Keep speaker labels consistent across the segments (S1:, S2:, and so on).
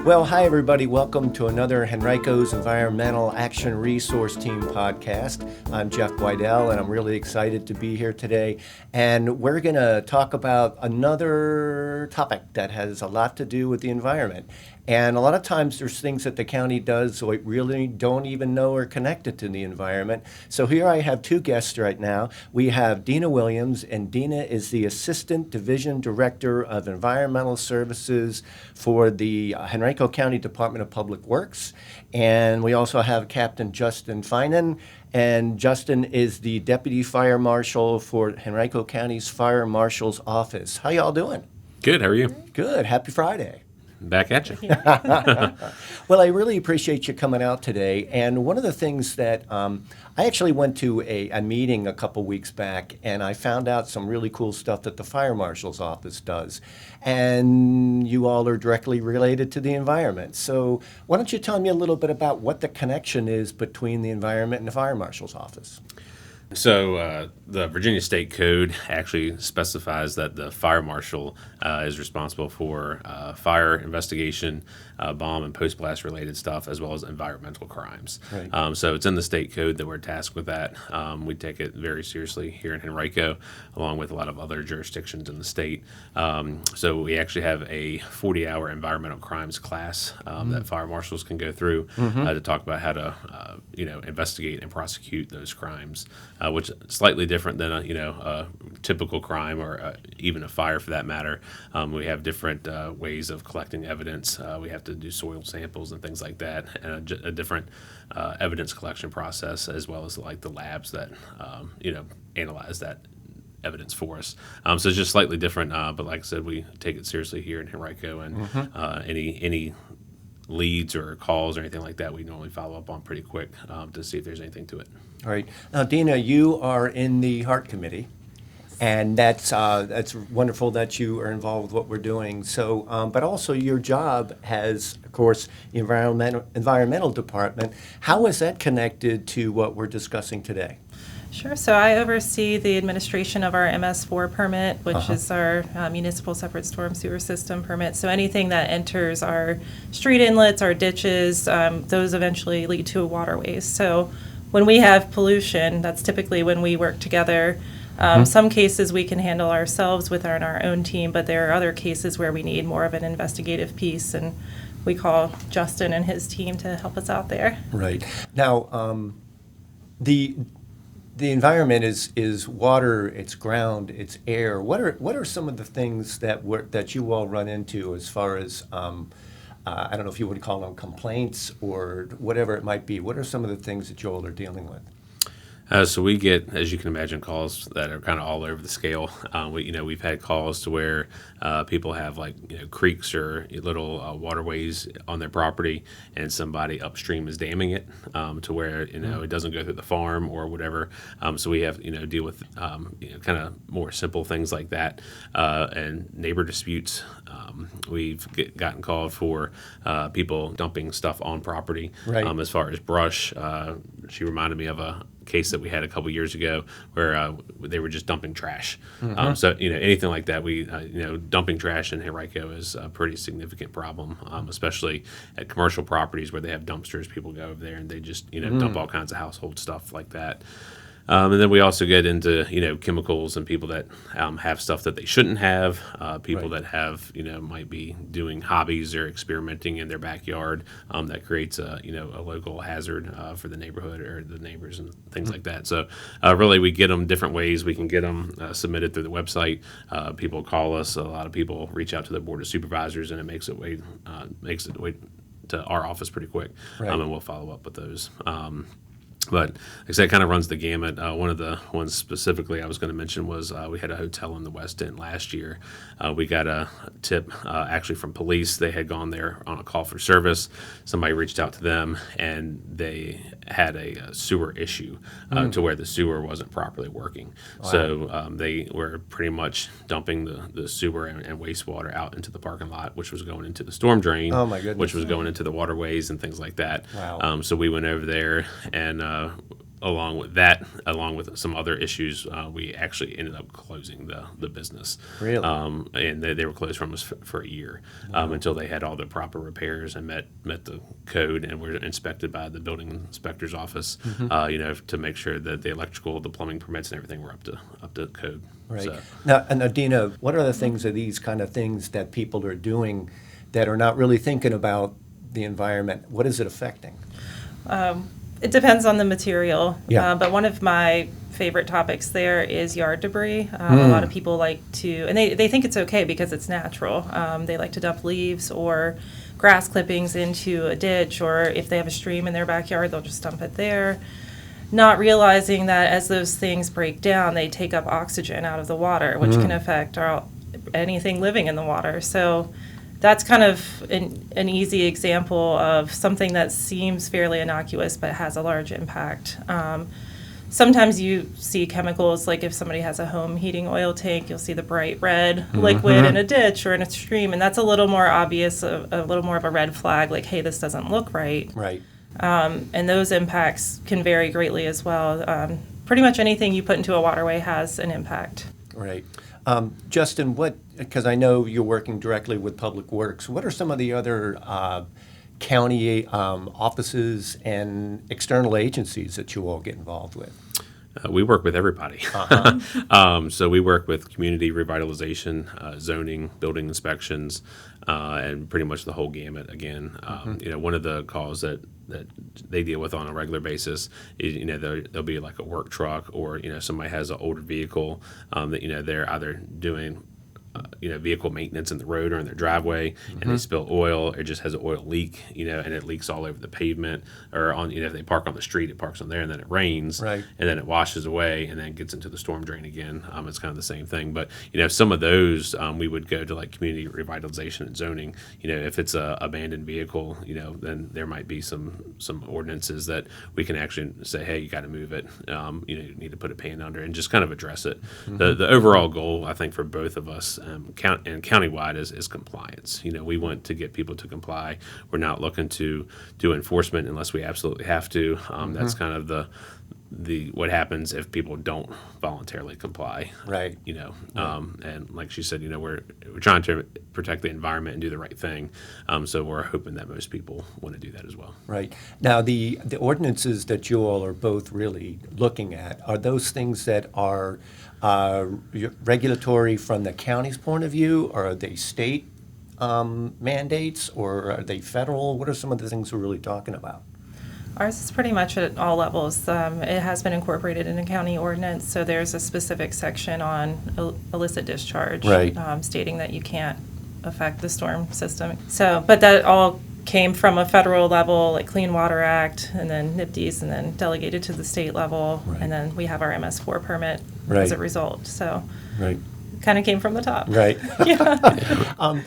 S1: Well, hi everybody. Welcome to another Henrico's Environmental Action Resource Team podcast. I'm Jeff Weidel, and I'm really excited to be here today. And we're going to talk about another topic that has a lot to do with the environment. And a lot of times there's things that the county does so we really don't even know are connected to the environment. So here I have two guests right now. We have Deana Williams, and Deana is the Assistant Division Director of Environmental Services for the Henrico County Department of Public Works. And we also have Captain Justin Finan, and Justin is the Deputy Fire Marshal for Henrico County's Fire Marshal's Office. How y'all doing?
S2: Good, how are you?
S1: Good. Happy Friday.
S2: Back at you.
S1: Well, I really appreciate you coming out today. And one of the things that I actually went to a meeting a couple weeks back, and I found out some really cool stuff that the Fire Marshal's office does. And you all are directly related to the environment. So why don't you tell me a little bit about what the connection is between the environment and the Fire Marshal's office?
S2: So the Virginia State Code actually specifies that the fire marshal is responsible for fire investigation, bomb and post-blast related stuff, as well as environmental crimes.
S1: Right.
S2: So it's in the state code that we're tasked with that. We take it very seriously here in Henrico, along with a lot of other jurisdictions in the state. So we actually have a 40-hour environmental crimes class that fire marshals can go through to talk about how to investigate and prosecute those crimes. Which is slightly different than a typical crime or even a fire for that matter. We have different ways of collecting evidence. We have to do soil samples and things like that, and a different evidence collection process, as well as like the labs that analyze that evidence for us. So it's just slightly different, but like I said, we take it seriously here in Henrico, and any leads or calls or anything like that, we normally follow up on pretty quick to see if there's anything to it.
S1: All right. Now, Deana, you are in the H.E.A.R.T committee, and that's wonderful that you are involved with what we're doing. So, but also your job has, of course, the environmental department. How is that connected to what we're discussing today?
S3: Sure. So I oversee the administration of our MS4 permit, which is our municipal separate storm sewer system permit. So anything that enters our street inlets, our ditches, those eventually lead to waterways. So when we have pollution, that's typically when we work together. Some cases we can handle ourselves with our own team, but there are other cases where we need more of an investigative piece, and we call Justin and his team to help us out there.
S1: Right. Now, the environment is water, it's ground, it's air. What are some of the things that you all run into as far as I don't know if you would call them complaints or whatever it might be? What are some of the things that you all are dealing with?
S2: So we get, as you can imagine, calls that are kind of all over the scale. We've had calls to where people have creeks or little waterways on their property, and somebody upstream is damming it to where it doesn't go through the farm or whatever. So we have deal with kind of more simple things like that, and neighbor disputes. We've gotten called for people dumping stuff on property.
S1: Right.
S2: As far as brush, she reminded me of a case that we had a couple years ago where they were just dumping trash. So anything like that, we dumping trash in Henrico is a pretty significant problem, especially at commercial properties where they have dumpsters. People go over there and they just dump all kinds of household stuff like that. And then we also get into chemicals and people that have stuff that they shouldn't have, people that have might be doing hobbies or experimenting in their backyard that creates a local hazard for the neighborhood or the neighbors and things like that. So really we get them different ways. We can get them submitted through the website. People call us. A lot of people reach out to the board of supervisors, and it makes it way to our office pretty quick, and we'll follow up with those. But like I said, it kind of runs the gamut. One of the ones specifically I was going to mention was we had a hotel in the West End last year. We got a tip actually from police. They had gone there on a call for service. Somebody reached out to them, and they had a sewer issue to where the sewer wasn't properly working. Wow. So they were pretty much dumping the sewer and wastewater out into the parking lot, which was going into the storm drain,
S1: oh my goodness,
S2: which was going into the waterways and things like that.
S1: Wow.
S2: So we went over there and along with some other issues, we actually ended up closing the business.
S1: Really?
S2: And they were closed from us for a year until they had all the proper repairs and met the code and were inspected by the building inspector's office. To make sure that the electrical, the plumbing permits, and everything were up to code.
S1: Right.
S2: So,
S1: Now, and Deana, what are the things of these kind of things that people are doing that are not really thinking about the environment? What is it affecting?
S3: It depends on the material.
S1: Yeah.
S3: But one of my favorite topics there is yard debris. A lot of people like to, and they think it's okay because it's natural. They like to dump leaves or grass clippings into a ditch, or if they have a stream in their backyard, they'll just dump it there, not realizing that as those things break down, they take up oxygen out of the water, which can affect anything living in the water. So that's kind of an easy example of something that seems fairly innocuous but has a large impact. Sometimes you see chemicals, like if somebody has a home heating oil tank, you'll see the bright red liquid in a ditch or in a stream, and that's a little more obvious, a little more of a red flag, like, hey, this doesn't look right.
S1: Right.
S3: And those impacts can vary greatly as well. Pretty much anything you put into a waterway has an impact.
S1: Right. Justin, because I know you're working directly with Public Works, what are some of the other county offices and external agencies that you all get involved with?
S2: We work with everybody. So we work with community revitalization, zoning, building inspections, and pretty much the whole gamut. Again, one of the calls that they deal with on a regular basis is, there'll be like a work truck, or somebody has an older vehicle that they're either doing vehicle maintenance in the road or in their driveway, and they spill oil, or just has an oil leak, and it leaks all over the pavement, or on, if they park on the street, it parks on there, and then it rains,
S1: right,
S2: and then it washes away, and then gets into the storm drain again. It's kind of the same thing, but some of those we would go to like community revitalization and zoning. If it's a abandoned vehicle, then there might be some ordinances that we can actually say, hey, you got to move it. You need to put a pan under and just kind of address it. The overall goal, I think, for both of us, and countywide, is compliance. We want to get people to comply. We're not looking to do enforcement unless we absolutely have to. That's kind of the what happens if people don't voluntarily comply.
S1: Right.
S2: And like she said, we're trying to protect the environment and do the right thing. So we're hoping that most people want to do that as well.
S1: Right. Now, the ordinances that you all are both really looking at, are those things that are regulatory from the county's point of view, or are they state mandates, or are they federal? What are some of the things we're really talking about?
S3: Ours is pretty much at all levels. It has been incorporated in a county ordinance, so there's a specific section on illicit discharge,
S1: right,
S3: stating that you can't affect the storm system. So, but that all came from a federal level, like Clean Water Act, and then NIPDES, and then delegated to the state level,
S1: right,
S3: and then we have our MS4 permit
S1: right,
S3: as a result. So,
S1: right,
S3: kind of came from the top.
S1: Right.
S3: Yeah.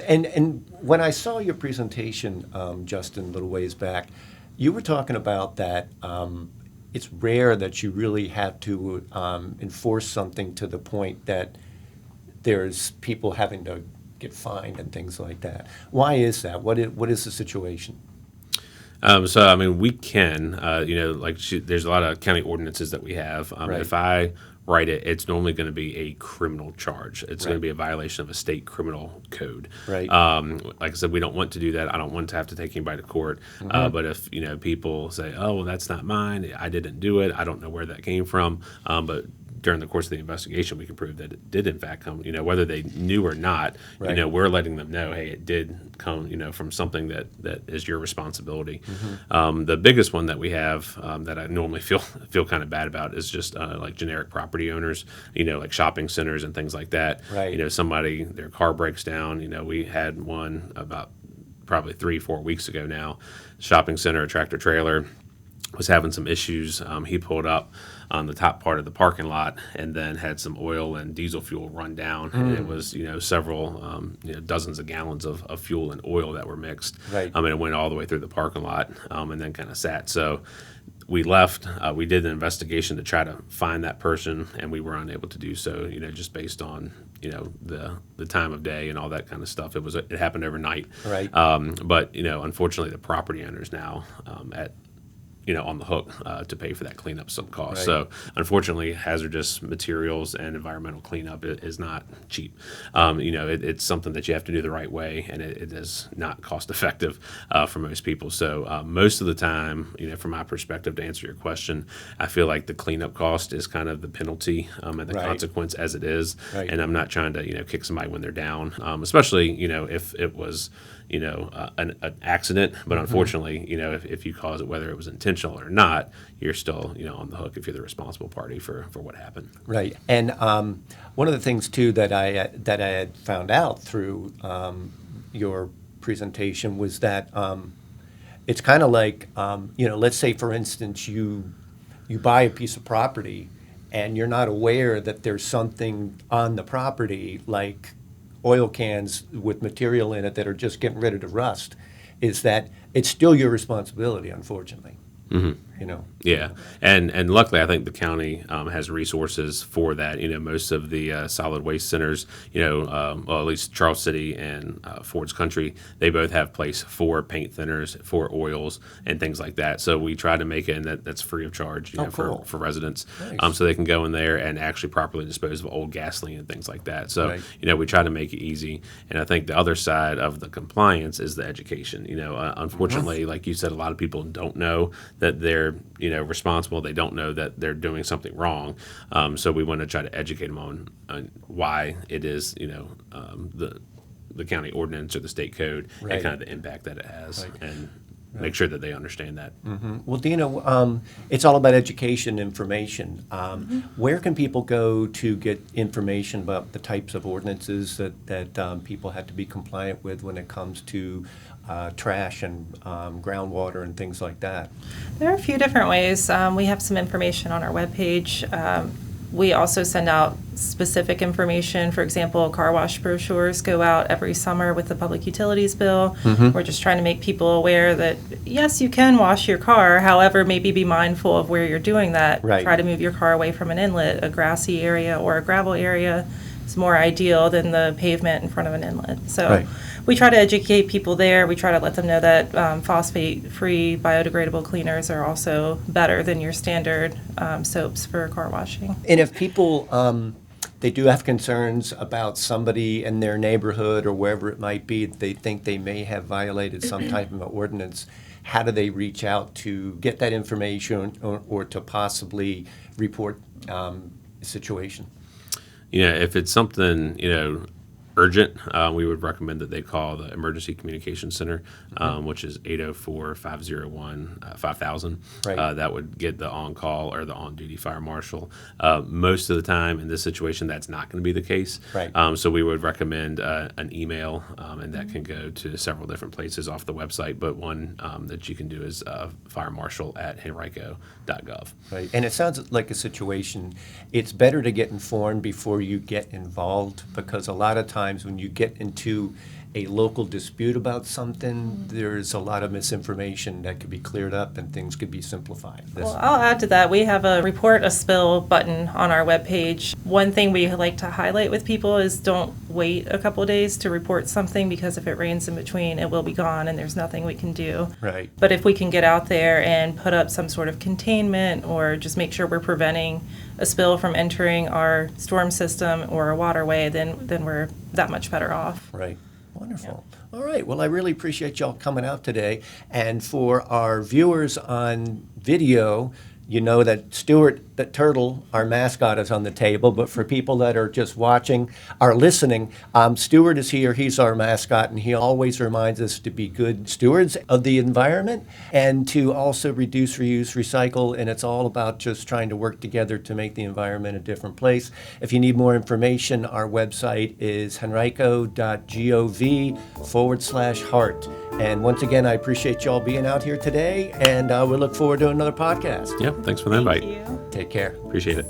S1: And when I saw your presentation, Justin, a little ways back, you were talking about that it's rare that you really have to enforce something to the point that there's people having to get fined and things like that. Why is that? What is the situation?
S2: We can, there's a lot of county ordinances that we have.
S1: Right.
S2: If I write it, it's normally going to be a criminal charge. It's
S1: right,
S2: going to be a violation of a state criminal code.
S1: Right.
S2: Like I said, we don't want to do that. I don't want to have to take anybody to court. But if, people say, oh, well, that's not mine, I didn't do it, I don't know where that came from. But during the course of the investigation, we can prove that it did in fact come, whether they knew or not,
S1: right,
S2: we're letting them know, hey, it did come, from something that is your responsibility. The biggest one that we have that I normally feel kind of bad about is just like generic property owners, like shopping centers and things like that.
S1: Right.
S2: Somebody, their car breaks down. We had one about probably 3-4 weeks ago now, shopping center, a tractor trailer, was having some issues. He pulled up on the top part of the parking lot and then had some oil and diesel fuel run down. And it was, several, dozens of gallons of fuel and oil that were mixed.
S1: Right.
S2: And it went all the way through the parking lot and then kind of sat. So we left. We did an investigation to try to find that person, and we were unable to do so, just based on, the time of day and all that kind of stuff. It happened overnight.
S1: Right.
S2: But, unfortunately, the property owners now at on the hook to pay for that cleanup some cost.
S1: Right.
S2: So unfortunately, hazardous materials and environmental cleanup is not cheap. It's something that you have to do the right way, and it is not cost effective for most people. So most of the time, from my perspective, to answer your question, I feel like the cleanup cost is kind of the penalty and the
S1: Right.
S2: consequence as it is.
S1: Right.
S2: And I'm not trying to kick somebody when they're down, especially if it was an accident. But unfortunately, if you cause it, whether it was intentional or not, you're still on the hook if you're the responsible party for what happened.
S1: Right. And one of the things too that I had found out through your presentation was that it's kind of like let's say for instance you buy a piece of property and you're not aware that there's something on the property like oil cans with material in it that are just getting ready to rust, is that it's still your responsibility, unfortunately.
S2: Yeah, and luckily, I think the county has resources for that. Most of the solid waste centers, well, at least Charles City and Ford's Country, they both have place for paint thinners, for oils, and things like that. So we try to make it, and that's free of charge,
S1: cool.
S2: for residents,
S1: Nice.
S2: so they can go in there and actually properly dispose of old gasoline and things like that. So
S1: Right.
S2: we try to make it easy. And I think the other side of the compliance is the education. Unfortunately, like you said, a lot of people don't know that they're responsible. They don't know that they're doing something wrong. So we want to try to educate them on why it is, the county ordinance or the state code
S1: Right.
S2: and kind of the impact that it has,
S1: Right.
S2: and make sure that they understand that.
S1: Well, Deana, it's all about education, information. Where can people go to get information about the types of ordinances that people have to be compliant with when it comes to trash and groundwater and things like that?
S3: There are a few different ways. We have some information on our webpage. We also send out specific information. For example, car wash brochures go out every summer with the public utilities bill. We're just trying to make people aware that, yes, you can wash your car. However, maybe be mindful of where you're doing that.
S1: Right.
S3: Try to move your car away from an inlet. A grassy area or a gravel area is more ideal than the pavement in front of an inlet. So
S1: Right.
S3: we try to educate people there. We try to let them know that phosphate-free biodegradable cleaners are also better than your standard soaps for car washing.
S1: And if people, they do have concerns about somebody in their neighborhood or wherever it might be, they think they may have violated some type of ordinance, how do they reach out to get that information or to possibly report a situation?
S2: If it's something, urgent, we would recommend that they call the Emergency Communications Center, which is 804-501-5000.
S1: Right.
S2: That would get the on-call or the on-duty fire marshal. Most of the time in this situation, that's not going to be the case.
S1: Right.
S2: So we would recommend an email, and that can go to several different places off the website. But one that you can do is firemarshal@henrico.gov.
S1: Right, and it sounds like a situation, it's better to get informed before you get involved, because a lot of times when you get into a local dispute about something, there's a lot of misinformation that could be cleared up and things could be simplified.
S3: Well, I'll add to that. We have a report a spill button on our webpage. One thing we like to highlight with people is don't wait a couple of days to report something, because if it rains in between, it will be gone and there's nothing we can do.
S1: Right.
S3: But if we can get out there and put up some sort of containment or just make sure we're preventing a spill from entering our storm system or a waterway, then we're that much better off.
S1: Right. Wonderful. All right. Well, I really appreciate y'all coming out today. And for our viewers on video, you know that Stuart the turtle, our mascot, is on the table. But for people that are just watching or listening, Stuart is here. He's our mascot, and he always reminds us to be good stewards of the environment and to also reduce, reuse, recycle. And it's all about just trying to work together to make the environment a different place. If you need more information, our website is henrico.gov/H.E.A.R.T. And once again, I appreciate y'all being out here today, and we look forward to another podcast.
S2: Yep, thanks for the invite.
S3: Thank you.
S1: Take care.
S2: Appreciate it.